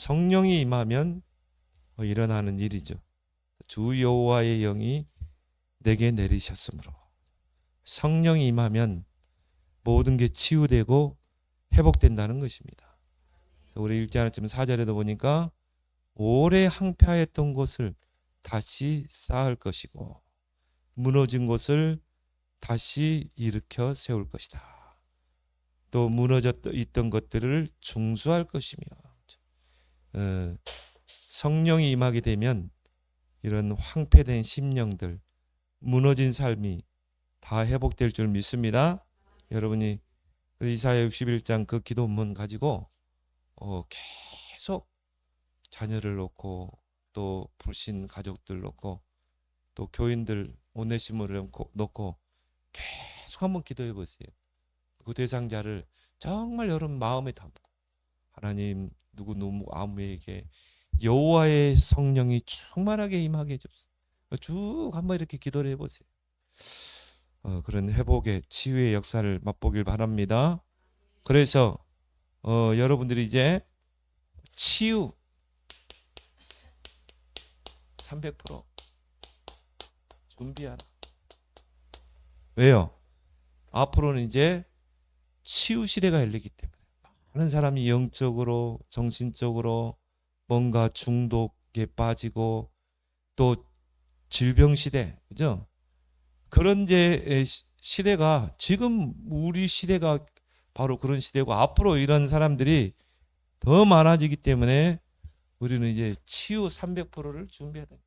성령이 임하면 일어나는 일이죠. 주 여호와의 영이 내게 내리셨으므로. 성령이 임하면 모든 게 치유되고 회복된다는 것입니다. 그래서 우리 읽지 않았지만 4절에도 보니까 오래 항폐하였던 곳을 다시 쌓을 것이고 무너진 곳을 다시 일으켜 세울 것이다. 또 무너져 있던 것들을 중수할 것이며, 성령이 임하게 되면 이런 황폐된 심령들, 무너진 삶이 다 회복될 줄 믿습니다. 여러분이 이사야 61장 그 기도문 가지고 계속 자녀를 놓고 또 불신 가족들 놓고 또 교인들 오네시모를 놓고 계속 한번 기도해 보세요. 그 대상자를 정말 여러분 마음에 담고 하나님 누구 아무에게 여호와의 성령이 충만하게 임하게 해주옵소서. 쭉 한번 이렇게 기도를 해보세요. 그런 회복의 치유의 역사를 맛보길 바랍니다. 그래서 여러분들이 이제 치유 300% 준비하라. 왜요? 앞으로는 이제 치유 시대가 열리기 때문에 많은 사람이 영적으로 정신적으로 뭔가 중독에 빠지고 또 질병 시대, 그죠? 그런 이제 시대가 지금 우리 시대가 바로 그런 시대고 앞으로 이런 사람들이 더 많아지기 때문에 우리는 이제 치유 300%를 준비해야 된다.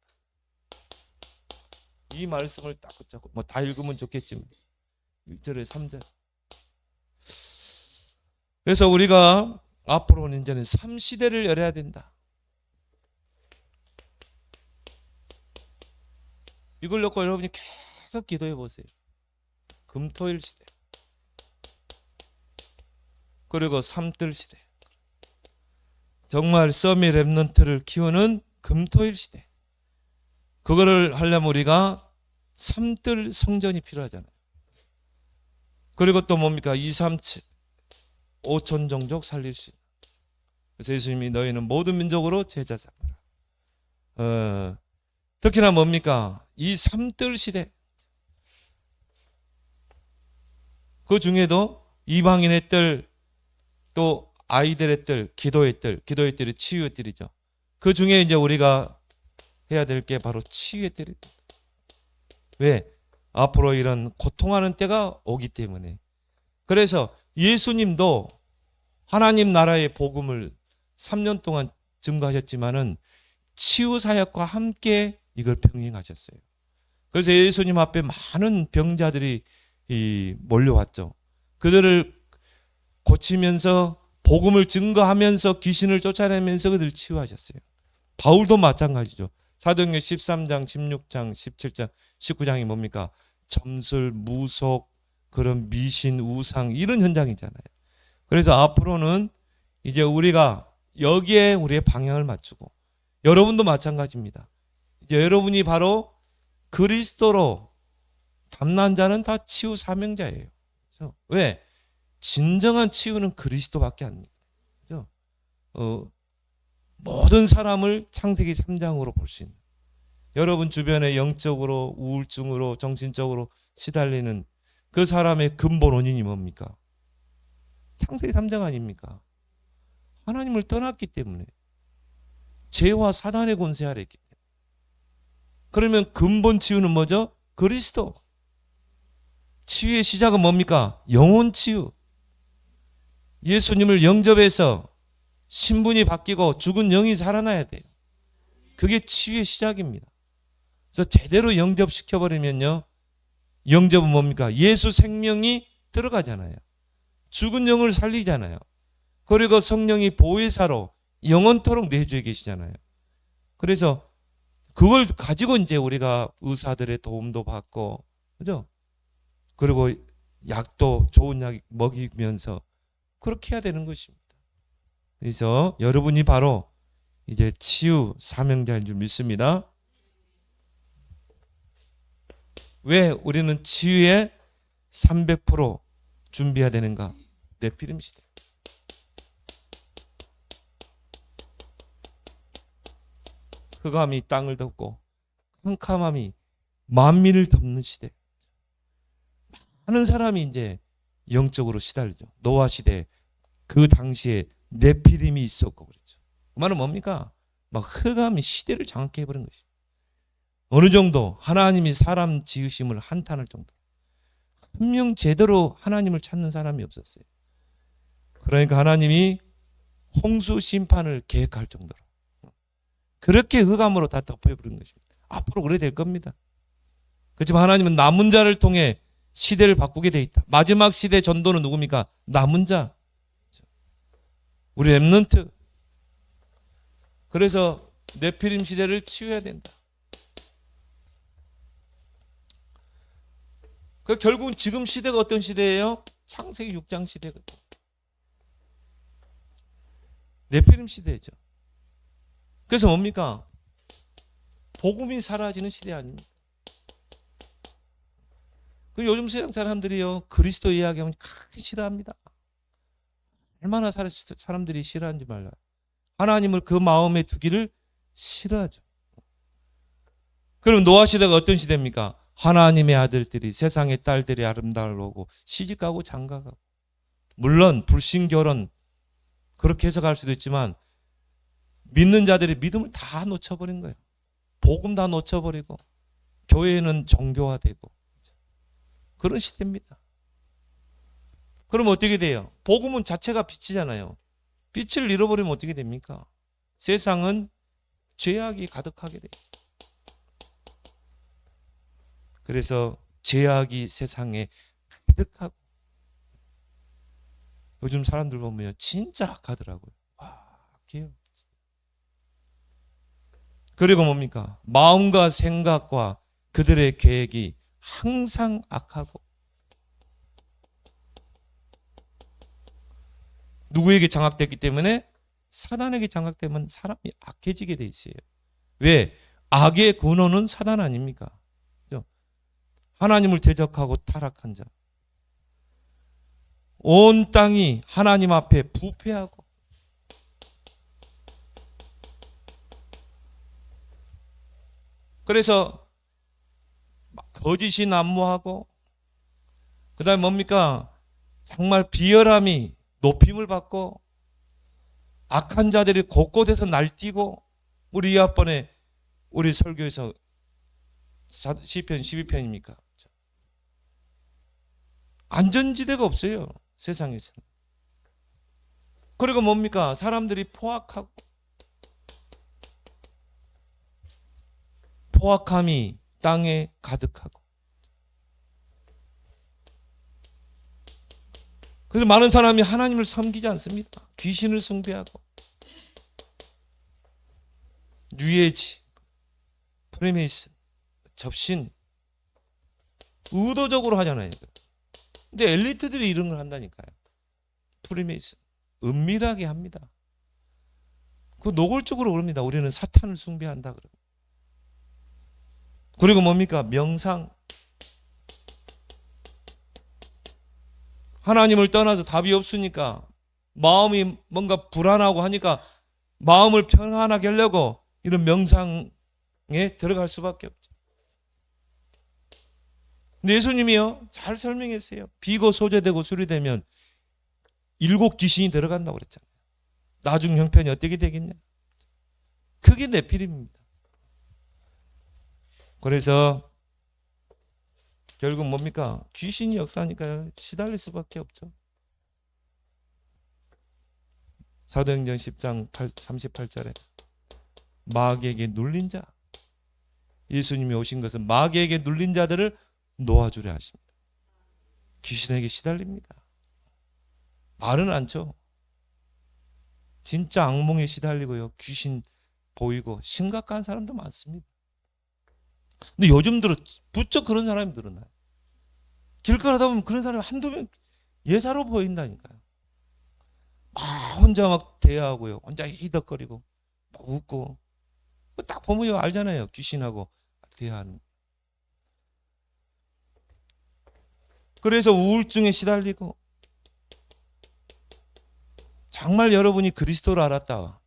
이 말씀을 딱 붙잡고 뭐 다 읽으면 좋겠지만 1절에 3절. 그래서 우리가 앞으로는 이제는 3시대를 열어야 된다. 이걸 놓고 여러분이 계속 기도해 보세요. 금토일 시대, 그리고 삼뜰 시대, 정말 서밋 렘넌트를 키우는 금토일 시대. 그거를 하려면 우리가 삼뜰 성전이 필요하잖아요. 그리고 또 뭡니까? 2, 3, 5천 종족 살릴 수 있는. 그래서 예수님이 너희는 모든 민족으로 제자 삼으라. 특히나 뭡니까? 이 삼뜰 시대. 그 중에도 이방인의 뜰, 또 아이들의 뜰, 기도의 뜰이 치유의 뜰이죠. 그 중에 이제 우리가 해야 될 게 바로 치유의 뜰입니다. 왜? 앞으로 이런 고통하는 때가 오기 때문에. 그래서 예수님도 하나님 나라의 복음을 3년 동안 증거하셨지만은 치유 사역과 함께 이걸 병행하셨어요. 그래서 예수님 앞에 많은 병자들이 몰려왔죠. 그들을 고치면서 복음을 증거하면서 귀신을 쫓아내면서 그들을 치유하셨어요. 바울도 마찬가지죠. 사도행전 13장, 16장, 17장, 19장이 뭡니까? 점술, 무속, 그런 미신, 우상 이런 현장이잖아요. 그래서 앞으로는 이제 우리가 여기에 우리의 방향을 맞추고 여러분도 마찬가지입니다. 이제 여러분이 바로 그리스도로 담난 자는 다 치유 사명자예요. 그렇죠? 왜? 진정한 치유는 그리스도밖에 안 돼요. 그렇죠? 모든 사람을 창세기 3장으로 볼 수 있는, 여러분 주변에 영적으로 우울증으로 정신적으로 시달리는 그 사람의 근본 원인이 뭡니까? 창세기 3장 아닙니까? 하나님을 떠났기 때문에, 죄와 사단의 권세 아래 있기 때문에. 그러면 근본 치유는 뭐죠? 그리스도. 치유의 시작은 뭡니까? 영혼 치유. 예수님을 영접해서 신분이 바뀌고 죽은 영이 살아나야 돼요. 그게 치유의 시작입니다. 그래서 제대로 영접시켜버리면요, 영접은 뭡니까? 예수 생명이 들어가잖아요. 죽은 영을 살리잖아요. 그리고 성령이 보혜사로 영원토록 내주에 계시잖아요. 그래서 그걸 가지고 이제 우리가 의사들의 도움도 받고, 그죠? 그리고 약도 좋은 약 먹이면서 그렇게 해야 되는 것입니다. 그래서 여러분이 바로 이제 치유 사명자인 줄 믿습니다. 왜 우리는 치유에 300% 준비해야 되는가? 네피림 시대. 흑암이 땅을 덮고 캄캄함이 만민을 덮는 시대. 많은 사람이 이제 영적으로 시달리죠. 노아 시대 그 당시에 네피림이 있었고 그렇죠. 그 말은 뭡니까? 막 흑암이 시대를 장악해 해버린 것이죠. 어느 정도 하나님이 사람 지으심을 한탄할 정도. 한 명 제대로 하나님을 찾는 사람이 없었어요. 그러니까 하나님이 홍수 심판을 계획할 정도로 그렇게 흑암으로 다 덮어버린 것입니다. 앞으로 그래 될 겁니다. 그렇지만 하나님은 남은 자를 통해 시대를 바꾸게 돼 있다. 마지막 시대 전도는 누굽니까? 남은 자. 우리 렘넌트. 그래서 네피림 시대를 치유해야 된다. 결국은 지금 시대가 어떤 시대예요? 창세기 6장 시대거든요. 네피림 시대죠. 그래서 뭡니까? 복음이 사라지는 시대 아닙니까? 요즘 세상 사람들이요, 그리스도 이야기하면 크게 싫어합니다. 얼마나 사람들이 싫어하는지 몰라요. 하나님을 그 마음에 두기를 싫어하죠. 그럼 노아 시대가 어떤 시대입니까? 하나님의 아들들이, 세상의 딸들이 아름다우고 시집가고 장가가고. 물론 불신결혼 그렇게 해석할 수도 있지만 믿는 자들이 믿음을 다 놓쳐버린 거예요. 복음 다 놓쳐버리고 교회는 정교화되고 그런 시대입니다. 그럼 어떻게 돼요? 복음은 자체가 빛이잖아요. 빛을 잃어버리면 어떻게 됩니까? 세상은 죄악이 가득하게 돼요. 그래서 죄악이 세상에 가득하고 요즘 사람들 보면 진짜 악하더라고요. 와, 악해요. 그리고 뭡니까? 마음과 생각과 그들의 계획이 항상 악하고 누구에게 장악됐기 때문에 사단에게 장악되면 사람이 악해지게 돼 있어요. 왜? 악의 근원은 사단 아닙니까? 하나님을 대적하고 타락한 자. 온 땅이 하나님 앞에 부패하고 그래서 거짓이 난무하고 그 다음에 뭡니까? 정말 비열함이 높임을 받고 악한 자들이 곳곳에서 날뛰고 우리 이 앞번에 우리 설교에서 시편 12편입니까? 안전지대가 없어요. 세상에서는. 그리고 뭡니까? 사람들이 포악하고 포악함이 땅에 가득하고 그래서 많은 사람이 하나님을 섬기지 않습니다. 귀신을 숭배하고 뉴에이지, 프리메이슨, 접신 의도적으로 하잖아요. 근데 엘리트들이 이런 걸 한다니까요. 프리메이슨 은밀하게 합니다. 그 노골적으로 그럽니다. 우리는 사탄을 숭배한다 그러고. 그리고 뭡니까? 명상. 하나님을 떠나서 답이 없으니까 마음이 뭔가 불안하고 하니까 마음을 평안하게 하려고 이런 명상에 들어갈 수밖에 없죠. 근데 예수님이요 잘 설명했어요. 비고 소재되고 수리되면 7 귀신이 들어간다고 그랬잖아요. 나중 형편이 어떻게 되겠냐? 그게 네피림입니다. 그래서 결국 뭡니까? 귀신이 역사하니까요. 시달릴 수밖에 없죠. 사도행전 10장 38절에 마귀에게 눌린 자. 예수님이 오신 것은 마귀에게 눌린 자들을 놓아주려 하십니다. 귀신에게 시달립니다. 말은 않죠. 진짜 악몽에 시달리고요. 귀신 보이고 심각한 사람도 많습니다. 근데 요즘 들어 부쩍 그런 사람이 늘어나요. 길가하다 보면 그런 사람이 한두 명 예사로 보인다니까요. 혼자 막 대화하고요. 혼자 히덕거리고 막 웃고 딱 보면 알잖아요. 귀신하고 대화하는. 그래서 우울증에 시달리고 정말 여러분이 그리스도를 알았다.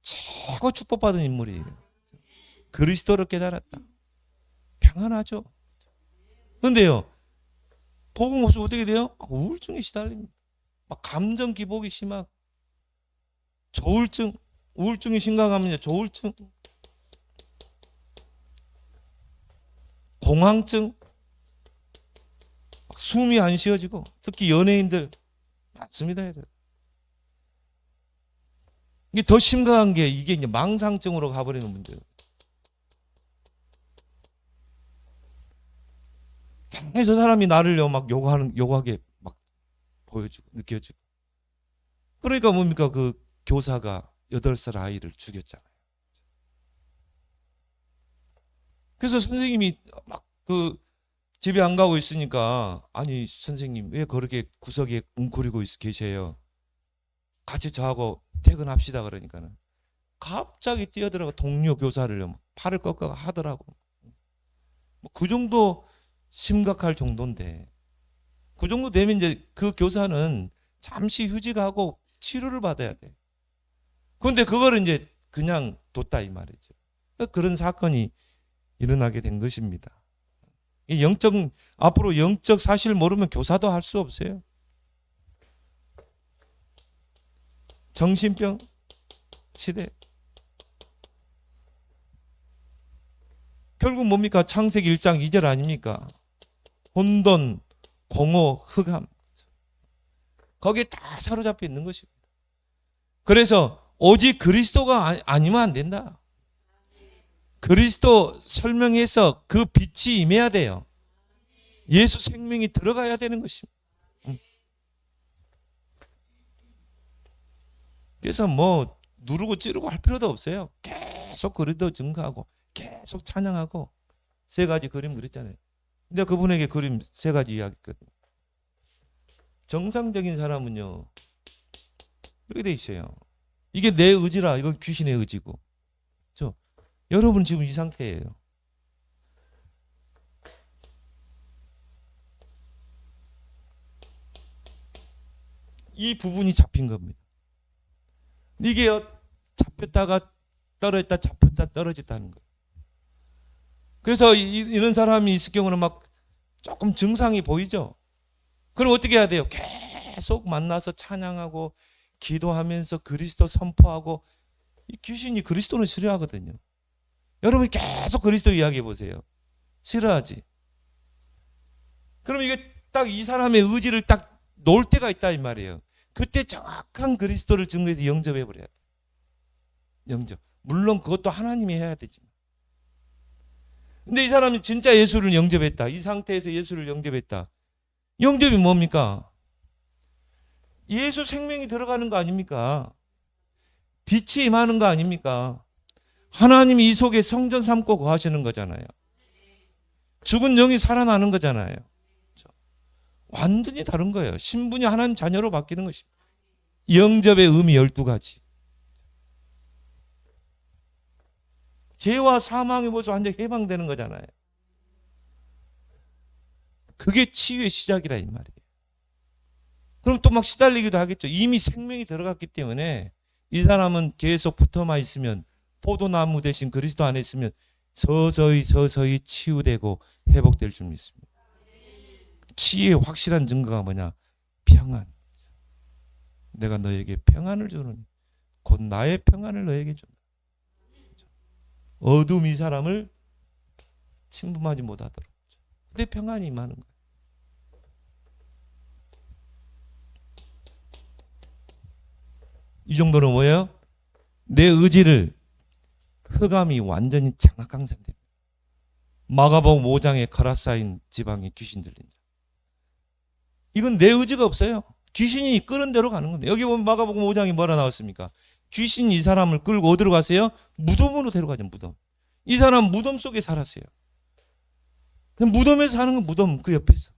최고 축복받은 인물이에요. 그리스도를 깨달았다. 평안하죠. 그런데요, 복음 없으면 어떻게 돼요? 우울증에 시달립니다. 막 감정 기복이 심하고, 조울증, 우울증이 심각하면 조울증, 공황증, 막 숨이 안 쉬어지고, 특히 연예인들 많습니다. 이게 더 심각한 게 이게 이제 망상증으로 가버리는 문제예요. 저 사람이 나를요 막 요구하게 막 보여주고 느껴지고. 그러니까 뭡니까? 그 교사가 8살 아이를 죽였잖아요. 그래서 선생님이 막 그 집에 안 가고 있으니까, 아니 선생님 왜 그렇게 구석에 웅크리고 계세요? 같이 저하고 퇴근합시다. 그러니까는 갑자기 뛰어들어가 동료 교사를 팔을 꺾어 하더라고. 뭐 그 정도 심각할 정도인데, 그 정도 되면 이제 그 교사는 잠시 휴직하고 치료를 받아야 돼. 그런데 그거를 이제 그냥 뒀다 이 말이죠. 그런 사건이 일어나게 된 것입니다. 앞으로 영적 사실을 모르면 교사도 할 수 없어요. 정신병 시대. 결국 뭡니까? 창세기 1장 2절 아닙니까? 혼돈, 공허, 흑암. 거기에 다 사로잡혀 있는 것입니다. 그래서 오직 그리스도가 아니면 안 된다. 그리스도 설명해서 그 빛이 임해야 돼요. 예수 생명이 들어가야 되는 것입니다. 그래서 뭐 누르고 찌르고 할 필요도 없어요. 계속 그리스도 증거하고 계속 찬양하고. 3가지 그림 그렸잖아요. 근데 그분에게 그림 3가지 이야기했거든요. 정상적인 사람은요 이렇게 돼 있어요. 이게 내 의지라, 이건 귀신의 의지고. 여러분 지금 이 상태예요. 이 부분이 잡힌 겁니다. 이게 잡혔다가 떨어졌다, 잡혔다 떨어졌다는 거예요. 그래서 이런 사람이 있을 경우는 막 조금 증상이 보이죠. 그럼 어떻게 해야 돼요? 계속 만나서 찬양하고 기도하면서 그리스도 선포하고. 이 귀신이 그리스도는 싫어하거든요. 여러분이 계속 그리스도 이야기해 보세요. 싫어하지. 그럼 이게 딱 이 사람의 의지를 딱 놓을 때가 있다 이 말이에요. 그때 정확한 그리스도를 증거해서 영접해 버려야 돼. 영접. 물론 그것도 하나님이 해야 되지만. 근데 이 사람이 진짜 예수를 영접했다. 이 상태에서 예수를 영접했다. 영접이 뭡니까? 예수 생명이 들어가는 거 아닙니까? 빛이 임하는 거 아닙니까? 하나님이 이 속에 성전 삼고 거하시는 거잖아요. 죽은 영이 살아나는 거잖아요. 완전히 다른 거예요. 신분이 하나님 자녀로 바뀌는 것입니다. 영접의 의미 12가지. 죄와 사망의 모습 완전히 해방되는 거잖아요. 그게 치유의 시작이라 이 말이에요. 그럼 또 막 시달리기도 하겠죠. 이미 생명이 들어갔기 때문에 이 사람은 계속 붙어만 있으면, 포도나무 대신 그리스도 안에 있으면 서서히 치유되고 회복될 줄 믿습니다. 치유의 확실한 증거가 뭐냐? 평안. 내가 너에게 평안을 주노니 곧 나의 평안을 너에게 준다. 어둠이 사람을 침범하지 못하도록. 근데 평안이 임하는 거예요. 이 정도는 뭐예요? 내 의지를 흑암이 완전히 장악강산됩니다. 마가복음 5장에 가라사인 지방에 귀신 들린 자. 이건 내 의지가 없어요. 귀신이 끄는 대로 가는 겁니다. 여기 보면 마가복음 5장에 뭐라 나왔습니까? 귀신이 이 사람을 끌고 어디로 가세요? 무덤으로 데려가죠. 무덤. 이 사람 무덤 속에 살았어요. 무덤에서 사는 건 무덤 그 옆에서.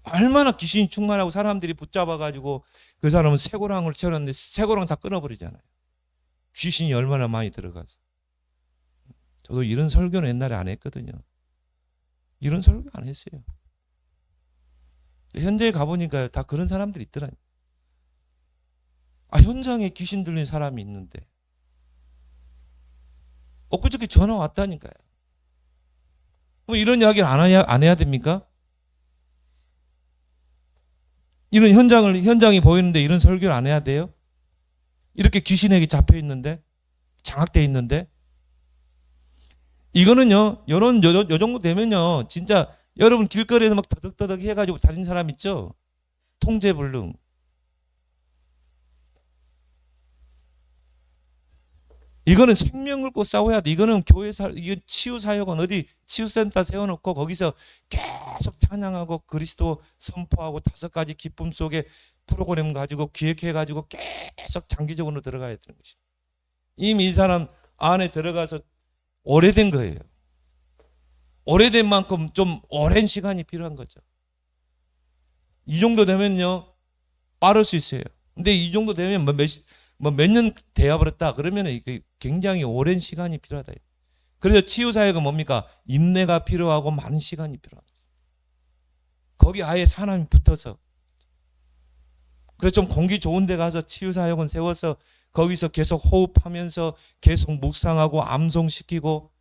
얼마나 귀신이 충만하고 사람들이 붙잡아가지고 그 사람은 쇠고랑을 채웠는데 쇠고랑 다 끊어버리잖아요. 귀신이 얼마나 많이 들어가서. 저도 이런 설교는 옛날에 안 했거든요. 이런 설교 안 했어요. 현재에 가보니까 다 그런 사람들이 있더라고요. 현장에 귀신 들린 사람이 있는데 엊그저께 전화 왔다니까요. 뭐 이런 이야기를 안 해야 됩니까? 이런 현장이 보이는데 이런 설교를 안 해야 돼요? 이렇게 귀신에게 잡혀 있는데, 장악돼 있는데, 이거는요, 요 정도 되면요, 진짜 여러분 길거리에서 막 더덕더덕 해가지고 다닌 사람 있죠? 통제불능. 이거는 생명 걸고 싸워야 돼. 이거는 이거 치유사역은 어디 치유센터 세워놓고 거기서 계속 찬양하고 그리스도 선포하고 5가지 기쁨 속에 프로그램 가지고 기획해가지고 계속 장기적으로 들어가야 되는 것입니다. 이미 이 사람 안에 들어가서 오래된 거예요. 오래된 만큼 좀 오랜 시간이 필요한 거죠. 이 정도 되면요, 빠를 수 있어요. 근데 이 정도 되면 몇 년 되어버렸다 그러면 이게 굉장히 오랜 시간이 필요하다. 그래서 치유사역은 뭡니까? 인내가 필요하고 많은 시간이 필요합니다. 거기 아예 사람이 붙어서, 그래서 좀 공기 좋은 데 가서 치유사역은 세워서 거기서 계속 호흡하면서 계속 묵상하고 암송시키고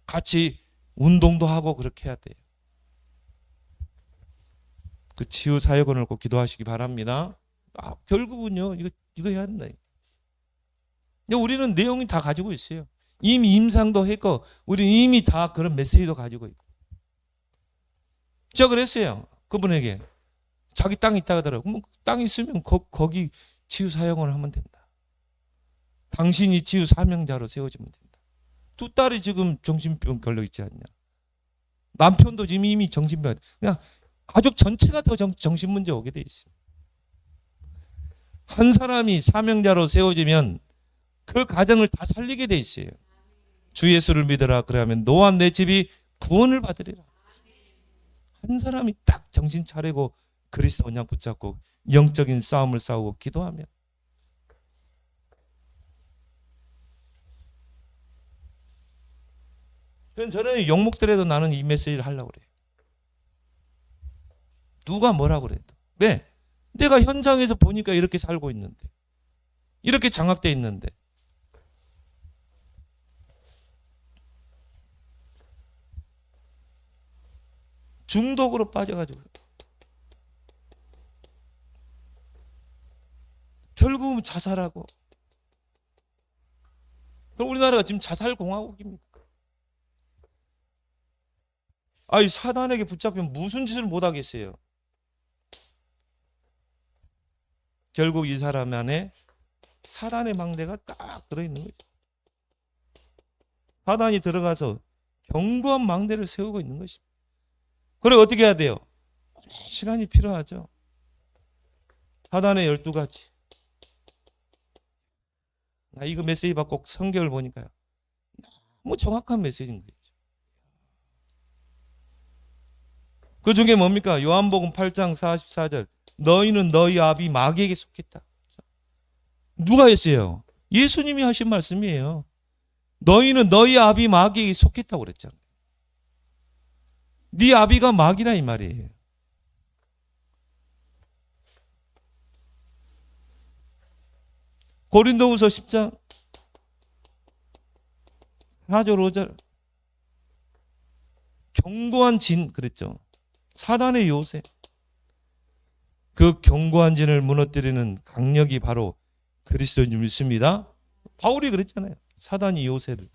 같이 운동도 하고 그렇게 해야 돼요. 그 치유사역원을 꼭 기도하시기 바랍니다. 결국은요, 이거 해야 된다. 근데 우리는 내용이 다 가지고 있어요. 이미 임상도 했고, 우리 이미 다 그런 메시지도 가지고 있고. 제가 그랬어요. 그분에게. 자기 땅이 있다 하더라고요. 그럼 땅이 있으면 거기 치유사역원을 하면 된다. 당신이 치유 사명자로 세워지면 된다. 2딸이 지금 정신병 걸려 있지 않냐. 남편도 지금 이미 정신병. 그냥 가족 전체가 더 정신 문제 오게 돼 있어요. 한 사람이 사명자로 세워지면 그 가정을 다 살리게 돼 있어요. 주 예수를 믿으라 그러면 너와 내 집이 구원을 받으리라. 한 사람이 딱 정신 차리고 그리스도 언약 붙잡고 영적인 싸움을 싸우고 기도하면, 저는 욕먹더라도 나는 이 메시지를 하려고 그래요. 누가 뭐라고 그래도. 왜? 내가 현장에서 보니까 이렇게 살고 있는데, 이렇게 장악돼 있는데. 중독으로 빠져가지고 결국은 자살하고. 우리나라가 지금 자살공화국입니다. 아이 사단에게 붙잡히면 무슨 짓을 못하겠어요. 결국 이 사람 안에 사단의 망대가 딱 들어있는 거죠. 사단이 들어가서 견고한 망대를 세우고 있는 것입니다. 그래 어떻게 해야 돼요? 시간이 필요하죠. 사단의 12가지. 나 이거 메시지 받고 성경을 보니까요, 너무 정확한 메시지인 거죠. 그 중에 뭡니까? 요한복음 8장 44절. 너희는 너희 아비 마귀에게 속했다. 누가 했어요? 예수님이 하신 말씀이에요. 너희는 너희 아비 마귀에게 속했다고 그랬잖아요. 네 아비가 마귀라 이 말이에요. 고린도후서 10장 4절 5절. 견고한 진 그랬죠. 사단의 요새. 그 견고한 진을 무너뜨리는 강력이 바로 그리스도인 믿습니다. 바울이 그랬잖아요. 사단이 요새를.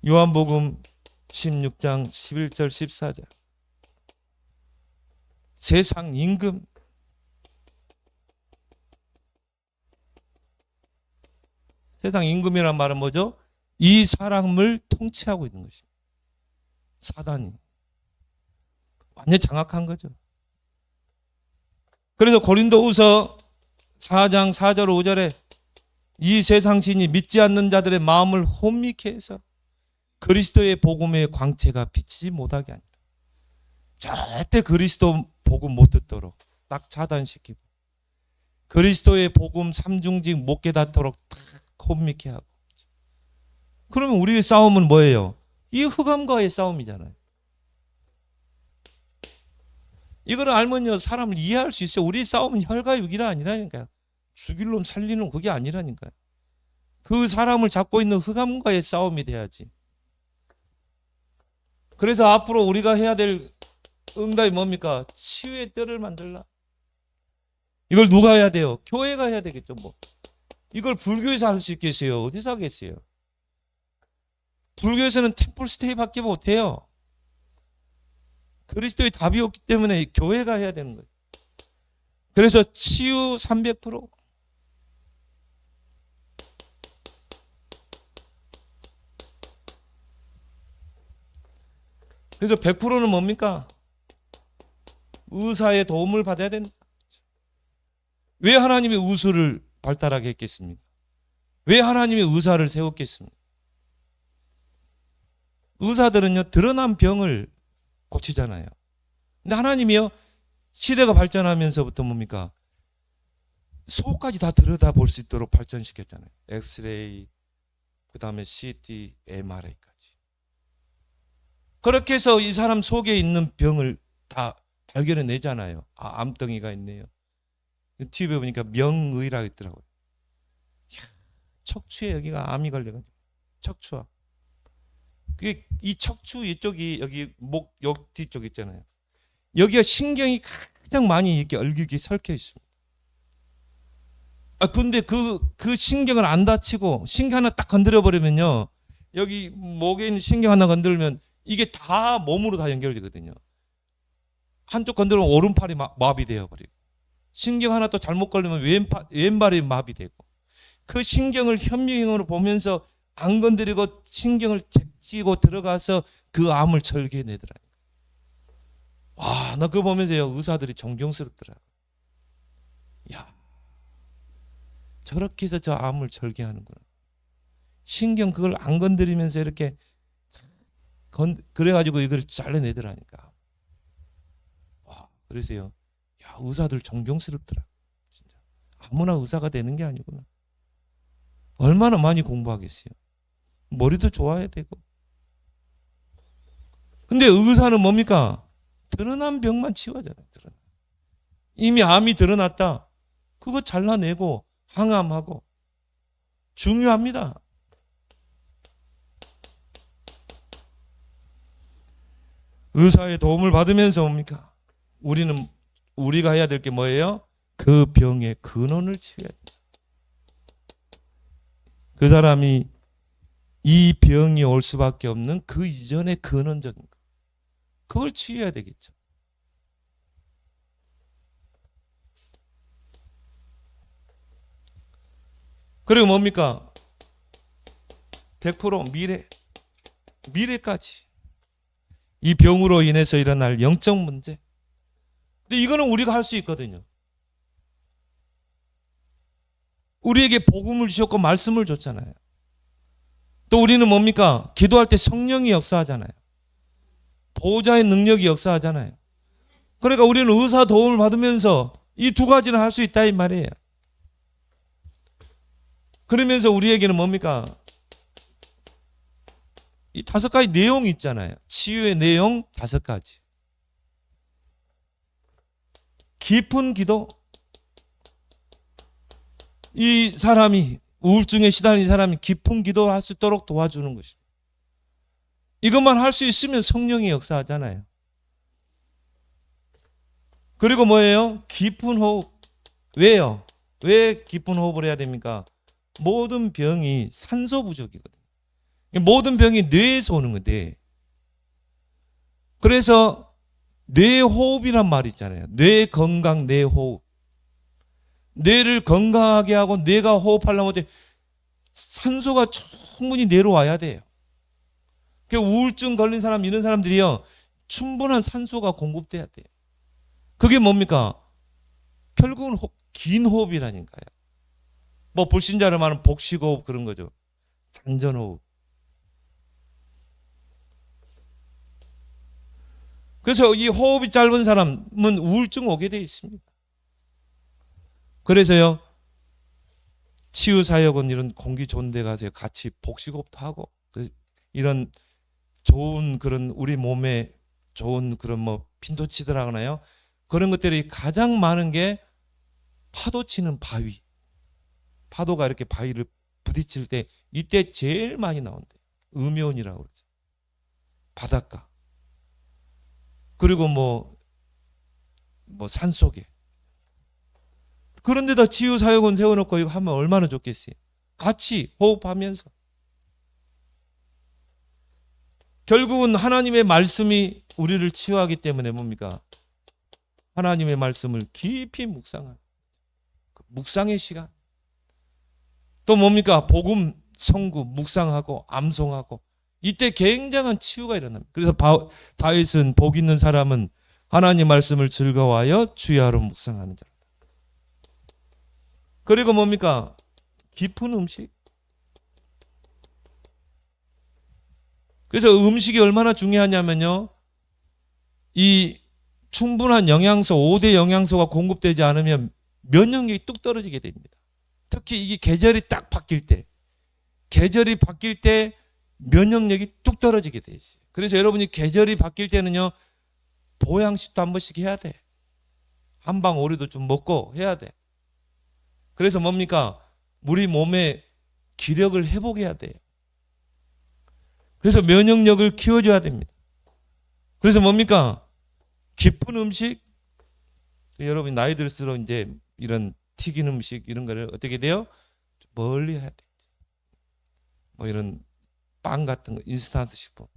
요한복음 16장 11절 14절. 세상 임금. 세상 임금이란 말은 뭐죠? 이 사람을 통치하고 있는 것입니다. 사단이. 완전 장악한 거죠. 그래서 고린도후서 4장 4절 5절에 이 세상 신이 믿지 않는 자들의 마음을 혼미케 해서 그리스도의 복음의 광채가 비치지 못하게 하니라. 절대 그리스도 복음 못 듣도록 딱 차단시키고 그리스도의 복음 삼중직 못 깨닫도록 딱 혼미케 하고. 그러면 우리의 싸움은 뭐예요? 이 흑암과의 싸움이잖아요. 이거를 알면요 사람을 이해할 수 있어요. 우리 싸움은 혈과 육이라 아니라니까요. 죽일 놈 살리는 그게 아니라니까요. 그 사람을 잡고 있는 흑암과의 싸움이 돼야지. 그래서 앞으로 우리가 해야 될 응답이 뭡니까? 치유의 뜰을 만들라. 이걸 누가 해야 돼요? 교회가 해야 되겠죠. 뭐 이걸 불교에서 할 수 있겠어요? 어디서 하겠어요? 불교에서는 템플 스테이밖에 못해요. 그리스도의 답이 없기 때문에 교회가 해야 되는 거예요. 그래서 치유 300%. 그래서 100%는 뭡니까? 의사의 도움을 받아야 된다. 왜 하나님이 의술을 발달하게 했겠습니까? 왜 하나님이 의사를 세웠겠습니까? 의사들은요, 드러난 병을 고치잖아요. 근데 하나님이요, 시대가 발전하면서부터 뭡니까? 속까지 다 들여다볼 수 있도록 발전시켰잖아요. 엑스레이, 그 다음에 CT, MRI까지. 그렇게 해서 이 사람 속에 있는 병을 다 발견해내잖아요. 아, 암덩이가 있네요. TV에 보니까 명의라고 있더라고요. 척추에 여기가 암이 걸려가지고 척추암. 그게 이 척추 이쪽이 여기 목 옆 뒤쪽 있잖아요. 여기가 신경이 가장 많이 이렇게 얼굴이 설켜 있습니다. 아 근데 그 신경을 안 다치고 신경 하나 딱 건드려 버리면요, 여기 목에 있는 신경 하나 건드리면 이게 다 몸으로 다 연결되거든요. 한쪽 건드리면 오른팔이 마비되어 버리고, 신경 하나 또 잘못 걸리면 왼발이 마비되고, 그 신경을 현미경으로 보면서 안 건드리고 신경을 잭지고 들어가서 그 암을 절개해내더라고요. 와, 나 그거 보면서요, 의사들이 존경스럽더라고요. 야, 저렇게 해서 저 암을 절개하는구나. 신경 그걸 안 건드리면서 이렇게 그래가지고 이걸 잘라내더라니까. 와, 그래서요, 야, 의사들 존경스럽더라. 진짜 아무나 의사가 되는 게 아니구나. 얼마나 많이 공부하겠어요. 머리도 좋아야 되고. 근데 의사는 뭡니까? 드러난 병만 치워야잖아요. 이미 암이 드러났다. 그거 잘라내고 항암하고. 중요합니다. 의사의 도움을 받으면서 뭡니까? 우리가 해야 될 게 뭐예요? 그 병의 근원을 치워야 된다. 그 사람이 이 병이 올 수밖에 없는 그 이전의 근원적인 거, 그걸 치유해야 되겠죠. 그리고 뭡니까? 100% 미래까지 이 병으로 인해서 일어날 영적 문제. 근데 이거는 우리가 할 수 있거든요. 우리에게 복음을 주셨고 말씀을 줬잖아요. 또 우리는 뭡니까? 기도할 때 성령이 역사하잖아요. 보호자의 능력이 역사하잖아요. 그러니까 우리는 의사 도움을 받으면서 이 두 가지는 할 수 있다 이 말이에요. 그러면서 우리에게는 뭡니까? 이 5가지 내용이 있잖아요. 치유의 내용 5가지. 깊은 기도. 이 사람이 우울증에 시달린 사람이 깊은 기도를 할 수 있도록 도와주는 것입니다. 이것만 할 수 있으면 성령이 역사하잖아요. 그리고 뭐예요? 깊은 호흡. 왜요? 왜 깊은 호흡을 해야 됩니까? 모든 병이 산소 부족이거든요. 모든 병이 뇌에서 오는 건데, 그래서 뇌호흡이란 말이 있잖아요. 뇌 건강, 뇌호흡. 뇌를 건강하게 하고 뇌가 호흡하려면 산소가 충분히 뇌로 와야 돼요. 우울증 걸린 사람, 이런 사람들이요, 충분한 산소가 공급돼야 돼요. 그게 뭡니까? 결국은 긴 호흡이라니까요. 뭐 불신자를 말하는 복식호흡 그런 거죠. 단전호흡. 그래서 이 호흡이 짧은 사람은 우울증 오게 돼 있습니다. 그래서요, 치유사역은 이런 공기 좋은 데 가서 같이 복식호흡도 하고, 이런 좋은 그런 우리 몸에 좋은 그런 뭐 핀도치드라 하나요? 그런 것들이 가장 많은 게 파도 치는 바위. 파도가 이렇게 바위를 부딪힐 때 이때 제일 많이 나온대. 음요온이라고 그러죠. 바닷가. 그리고 뭐 산속에. 그런데다 치유사역원 세워놓고 이거 하면 얼마나 좋겠어요. 같이 호흡하면서. 결국은 하나님의 말씀이 우리를 치유하기 때문에 뭡니까? 하나님의 말씀을 깊이 묵상하는 묵상의 시간. 또 뭡니까? 복음 성구 묵상하고 암송하고 이때 굉장한 치유가 일어납니다. 그래서 다윗은 복 있는 사람은 하나님 말씀을 즐거워하여 주야로 묵상하는 자다. 그리고 뭡니까? 깊은 음식. 그래서 음식이 얼마나 중요하냐면요. 이 충분한 영양소, 5대 영양소가 공급되지 않으면 면역력이 뚝 떨어지게 됩니다. 특히 이게 계절이 딱 바뀔 때, 면역력이 뚝 떨어지게 돼 있어요. 그래서 여러분이 계절이 바뀔 때는요, 보양식도 한 번씩 해야 돼. 한방 오리도 좀 먹고 해야 돼. 그래서 뭡니까? 우리 몸의 기력을 회복해야 돼요. 그래서 면역력을 키워줘야 됩니다. 그래서 뭡니까? 깊은 음식. 여러분 나이 들수록 이제 이런 튀긴 음식 이런 거를 어떻게 돼요? 멀리 해야 돼. 뭐 이런 빵 같은 거, 인스턴트 식품.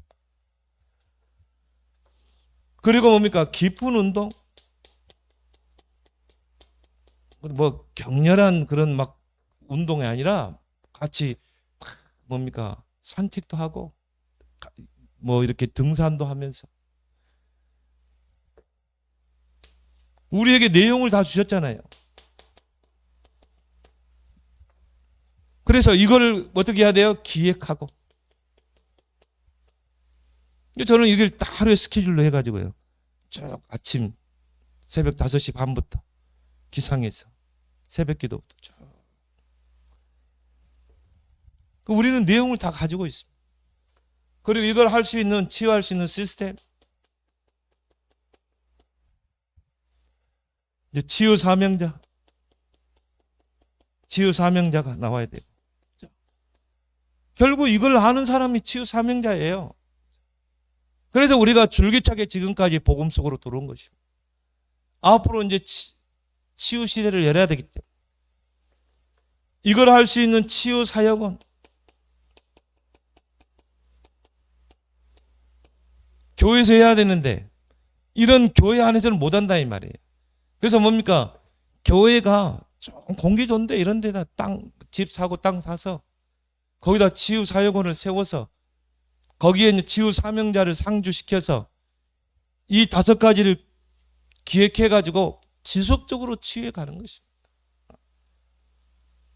그리고 뭡니까? 깊은 운동. 뭐 격렬한 그런 막 운동이 아니라 같이 뭡니까? 산책도 하고 뭐 이렇게 등산도 하면서 우리에게 내용을 다 주셨잖아요. 그래서 이거를 어떻게 해야 돼요? 기획하고. 저는 이걸 하루에 스케줄로 해가지고요. 쭉 아침 새벽 5시 반부터 기상해서 새벽 기도부터 쭉. 우리는 내용을 다 가지고 있습니다. 그리고 이걸 할 수 있는, 치유할 수 있는 시스템. 이제 치유 사명자가 나와야 돼요. 결국 이걸 아는 사람이 치유 사명자예요. 그래서 우리가 줄기차게 지금까지 복음 속으로 들어온 것입니다. 앞으로 이제 치유 시대를 열어야 되기 때문에 이걸 할 수 있는 치유 사역은 교회에서 해야 되는데 이런 교회 안에서는 못한다 이 말이에요. 그래서 뭡니까? 교회가 좀 공기 좋은데 이런 데다 집 사고 땅 사서 거기다 치유 사역원을 세워서 거기에 이제 치유 사명자를 상주시켜서 이 5가지를 기획해가지고 지속적으로 치유해 가는 것입니다.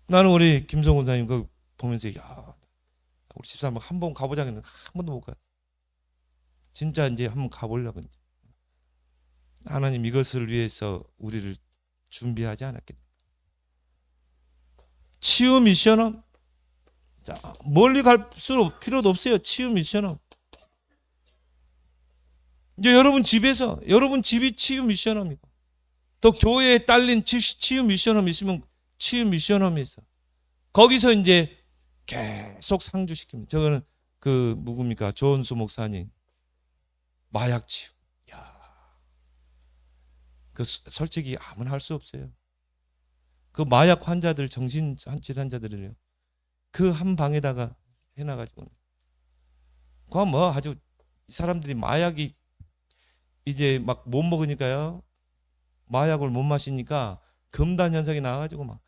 나는 우리 김성훈 사님 그거 보면서 야, 우리 집사람 한번 가보자 했는데 한 번도 못 갔어. 진짜 이제 한번 가보려고. 이제. 하나님 이것을 위해서 우리를 준비하지 않았겠냐. 치유 미션은 자, 멀리 갈 필요도 없어요. 치유 미션은. 이제 여러분 집이 치유 미션업이고 또 교회에 딸린 치유 미션업 있으면 치유 미션업이 있어. 거기서 이제 계속 상주시킵니다. 저거는 누굽니까? 조은수 목사님. 마약 치유. 솔직히 아무나 할 수 없어요. 그 마약 환자들, 정신질환자들을요. 그 한 방에다가 해놔가지고. 그건 뭐 아주 이 사람들이 마약이 이제 막 못 먹으니까요. 마약을 못 마시니까 금단 현상이 나와가지고 막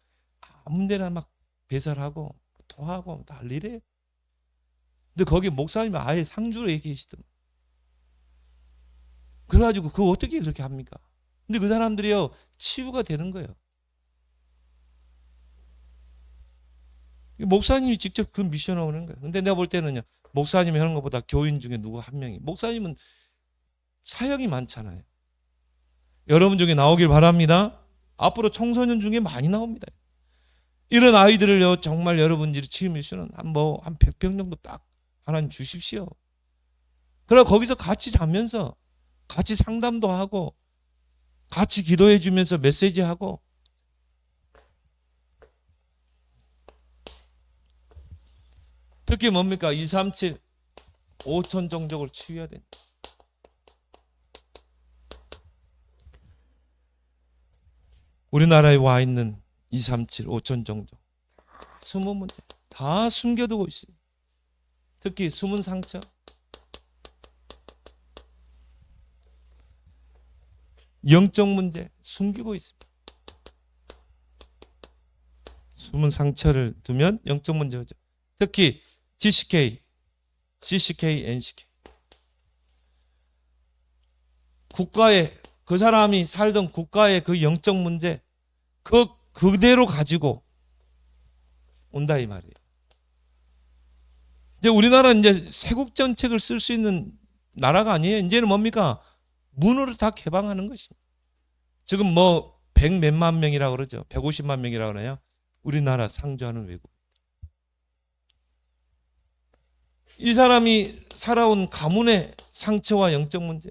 아무 데나 막 배설하고 토하고 난리래. 근데 거기 목사님이 아예 상주로 얘기하시더만. 그래가지고 그거 어떻게 그렇게 합니까? 근데 그 사람들이요 치유가 되는 거예요. 목사님이 직접 그 미션을 오는 거예요. 근데 내가 볼 때는요 목사님이 하는 것보다 교인 중에 누구 한 명이 목사님은 사역이 많잖아요. 여러분 중에 나오길 바랍니다. 앞으로 청소년 중에 많이 나옵니다. 이런 아이들을요 정말 여러분들이 치유 미션은 한 100평 정도 딱 하나님 주십시오. 그러나 거기서 같이 자면서 같이 상담도 하고 같이 기도해 주면서 메시지하고 특히 뭡니까? 237, 5천 종족을 치유해야 된다. 우리나라에 와 있는 237, 5천 종족 숨은 문제 다 숨겨두고 있어요. 특히 숨은 상처, 영적 문제 숨기고 있습니다. 숨은 상처를 두면 영적 문제죠. 특히 GCK, CCK, NCK. 국가의 그 사람이 살던 국가의 그 영적 문제 그대로 가지고 온다 이 말이에요. 이제 우리나라는 이제 세국 정책을 쓸 수 있는 나라가 아니에요. 이제는 뭡니까? 문으로 다 개방하는 것입니다. 지금 뭐 100 몇만 명이라고 그러죠. 150만 명이라고 그러나요? 우리나라 상주하는 외국. 이 사람이 살아온 가문의 상처와 영적 문제,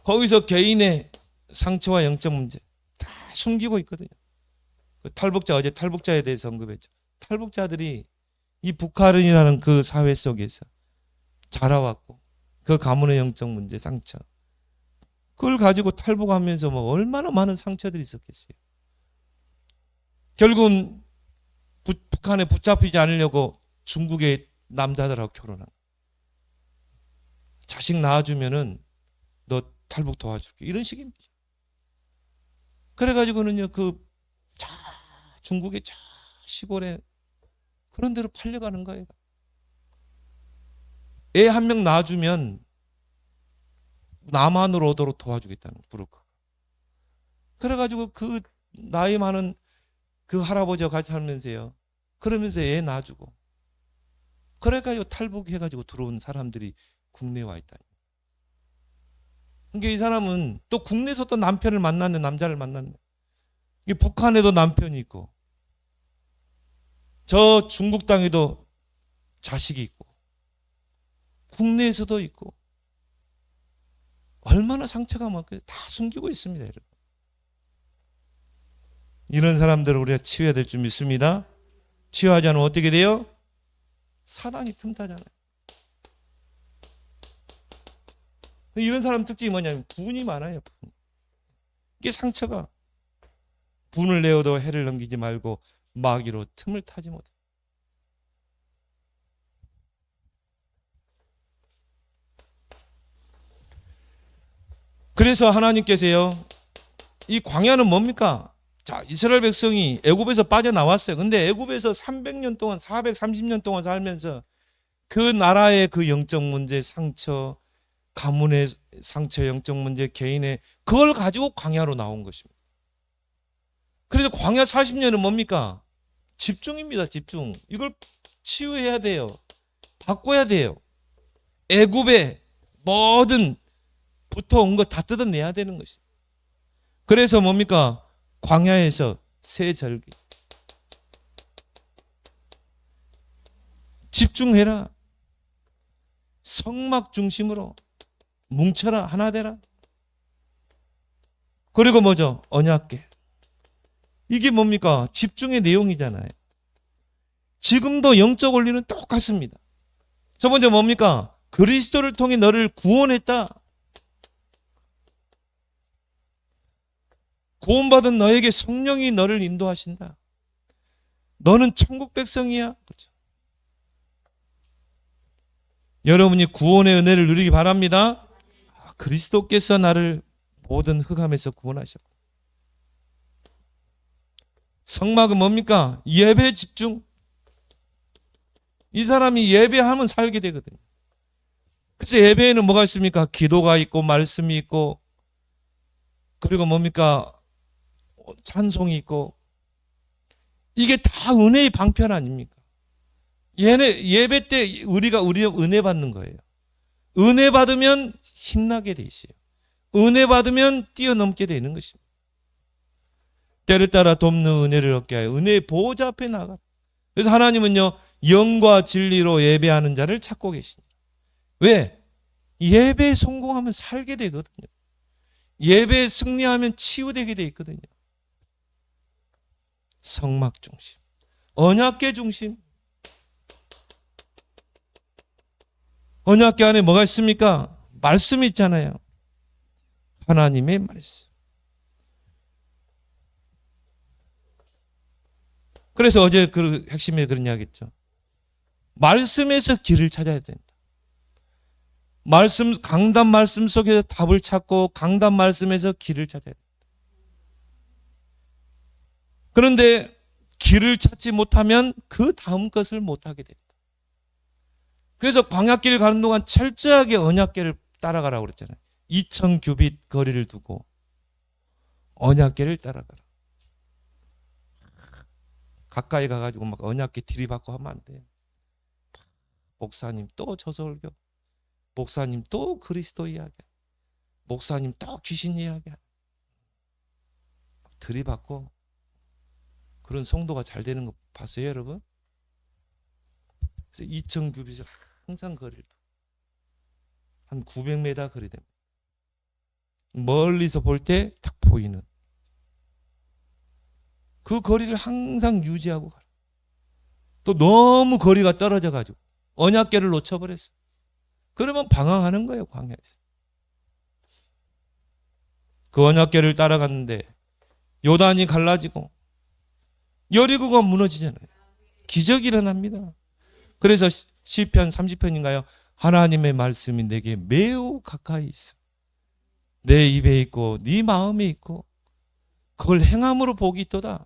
거기서 개인의 상처와 영적 문제 다 숨기고 있거든요. 그 탈북자, 어제 탈북자에 대해서 언급했죠. 탈북자들이 이 북한이라는 그 사회 속에서 자라왔고 그 가문의 영적 문제, 상처 그걸 가지고 탈북하면서 뭐 얼마나 많은 상처들이 있었겠어요. 결국은 북한에 붙잡히지 않으려고 중국의 남자들하고 결혼한 거예요. 자식 낳아주면은 너 탈북 도와줄게 이런 식입니다. 그래가지고는요 중국의 시골에 그런 데로 팔려가는 거예요. 애 한 명 낳아주면 남한으로 오도록 도와주겠다는 부르크. 그래가지고 그 나이 많은 그 할아버지와 같이 살면서요. 그러면서 애 낳아주고. 그래가지고 탈북해가지고 들어온 사람들이 국내에 와 있다. 그러니까 이 사람은 또 국내에서 또 남편을 만났네, 남자를 만났네. 이게 북한에도 남편이 있고, 저 중국 땅에도 자식이 있고, 국내에서도 있고, 얼마나 상처가 많고 다 숨기고 있습니다, 여러분. 이런 사람들을 우리가 치유해야 될 줄 믿습니다. 치유하지 않으면 어떻게 돼요? 사단이 틈타잖아요. 이런 사람 특징이 뭐냐면 분이 많아요. 분. 이게 상처가 분을 내어도 해를 넘기지 말고 마귀로 틈을 타지 못해. 그래서 하나님께서요, 이 광야는 뭡니까? 자, 이스라엘 백성이 애굽에서 빠져나왔어요. 근데 애굽에서 300년 동안 430년 동안 살면서 그 나라의 그 영적 문제, 상처, 가문의 상처, 영적 문제, 개인의 그걸 가지고 광야로 나온 것입니다. 그래서 광야 40년은 뭡니까? 집중입니다. 집중. 이걸 치유해야 돼요. 바꿔야 돼요. 애굽의 모든 붙어온 거 다 뜯어내야 되는 것입니다. 그래서 뭡니까? 광야에서 새 절기. 집중해라. 성막 중심으로 뭉쳐라. 하나 되라. 그리고 뭐죠? 언약궤. 이게 뭡니까? 집중의 내용이잖아요. 지금도 영적 원리는 똑같습니다. 첫 번째 뭡니까? 그리스도를 통해 너를 구원했다. 구원받은 너에게 성령이 너를 인도하신다. 너는 천국 백성이야. 그렇죠? 여러분이 구원의 은혜를 누리기 바랍니다. 그리스도께서 나를 모든 흑암에서 구원하셨고. 성막은 뭡니까? 예배 집중. 이 사람이 예배하면 살게 되거든요. 그래서 예배에는 뭐가 있습니까? 기도가 있고 말씀이 있고 그리고 뭡니까? 찬송이 있고 이게 다 은혜의 방편 아닙니까? 예배 때 우리가 은혜 받는 거예요. 은혜 받으면 힘나게 돼 있어요. 은혜 받으면 뛰어넘게 되는 것입니다. 때를 따라 돕는 은혜를 얻게 하여 은혜의 보호자 앞에 나가. 그래서 하나님은요 영과 진리로 예배하는 자를 찾고 계십니다. 왜? 예배에 성공하면 살게 되거든요. 예배에 승리하면 치유되게 돼 있거든요. 성막 중심, 언약궤 중심. 언약궤 안에 뭐가 있습니까? 말씀이 있잖아요. 하나님의 말씀. 그래서 어제 그 핵심에 그런 이야기 했죠. 말씀에서 길을 찾아야 된다. 강단 말씀 속에서 답을 찾고 강단 말씀에서 길을 찾아야 된다. 그런데 길을 찾지 못하면 그 다음 것을 못하게 된다. 그래서 광야길 가는 동안 철저하게 언약궤를 따라가라고 그랬잖아요. 2000규빗 거리를 두고 언약궤를 따라가라. 가까이 가가지고 막 언약궤 들이받고 하면 안 돼요. 목사님 또 저설교, 목사님 또 그리스도 이야기, 목사님 또 귀신 이야기 들이받고 그런 성도가 잘 되는 거 봤어요, 여러분? 그래서 2000규빗을 항상 거리를 한 900m 거리 됩니다. 멀리서 볼 때 딱 보이는 그 거리를 항상 유지하고 가라. 또 너무 거리가 떨어져 가지고 언약궤를 놓쳐버렸어. 그러면 방황하는 거예요, 광야에서. 그 언약궤를 따라갔는데 요단이 갈라지고 여리고가 무너지잖아요. 기적이 일어납니다. 그래서 시편 30편인가요? 하나님의 말씀이 내게 매우 가까이 있어. 내 입에 있고 네 마음에 있고 그걸 행함으로 복이 있도다.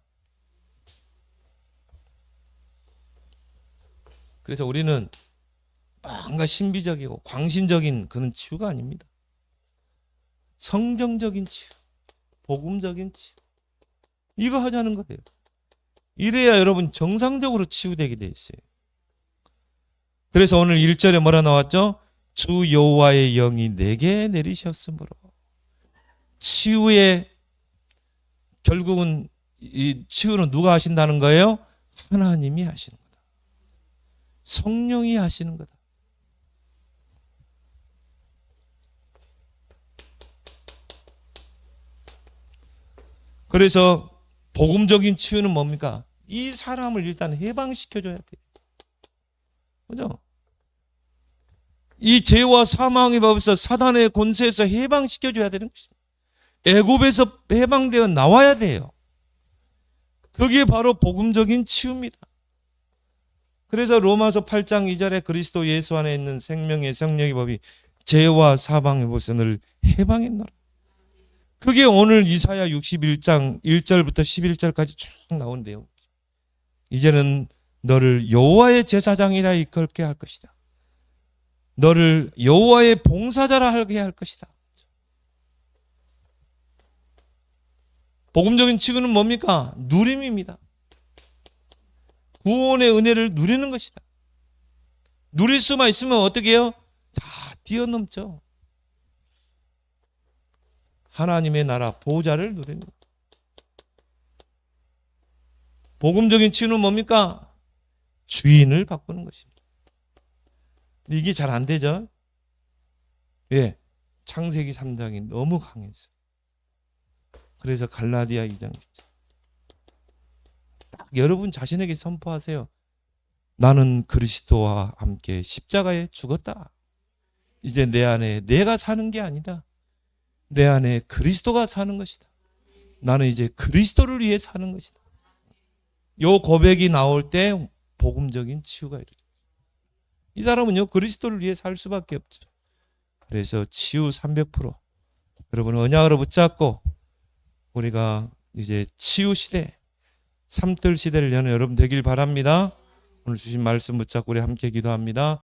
그래서 우리는 뭔가 신비적이고 광신적인 그런 치유가 아닙니다. 성경적인 치유, 복음적인 치유. 이거 하자는 거예요. 이래야 여러분 정상적으로 치유되게 돼 있어요. 그래서 오늘 1절에 뭐라 나왔죠? 주 여호와의 영이 내게 내리셨으므로. 치유의 결국은 이 치유는 누가 하신다는 거예요? 하나님이 하시는 거다. 성령이 하시는 거다. 그래서 복음적인 치유는 뭡니까? 이 사람을 일단 해방시켜줘야 돼요. 그죠? 이 죄와 사망의 법에서 사단의 권세에서 해방시켜줘야 되는 것입니다. 애굽에서 해방되어 나와야 돼요. 그게 바로 복음적인 치유입니다. 그래서 로마서 8장 2절에 그리스도 예수 안에 있는 생명의 성령의 법이 죄와 사망의 법에서 너를 해방했노라. 그게 오늘 이사야 61장 1절부터 11절까지 쭉 나온대요. 이제는 너를 여호와의 제사장이라 이끌게 할 것이다. 너를 여호와의 봉사자라 하게 할 것이다. 복음적인 치유는 뭡니까? 누림입니다. 구원의 은혜를 누리는 것이다. 누릴 수만 있으면 어떻게 해요? 다 뛰어넘죠. 하나님의 나라 보호자를 누리는 거예요. 복음적인 치유는 뭡니까? 주인을 바꾸는 것입니다. 이게 잘 안 되죠? 왜? 창세기 3장이 너무 강해서. 그래서 갈라디아 2장 10절. 딱 여러분 자신에게 선포하세요. 나는 그리스도와 함께 십자가에 죽었다. 이제 내 안에 내가 사는 게 아니다. 내 안에 그리스도가 사는 것이다. 나는 이제 그리스도를 위해 사는 것이다. 요 고백이 나올 때 복음적인 치유가 이루어져요. 이 사람은요 그리스도를 위해 살 수밖에 없죠. 그래서 치유 300%. 여러분 언약으로 붙잡고 우리가 이제 치유 시대, 삼들 시대를 여는 여러분 되길 바랍니다. 오늘 주신 말씀 붙잡고 우리 함께 기도합니다.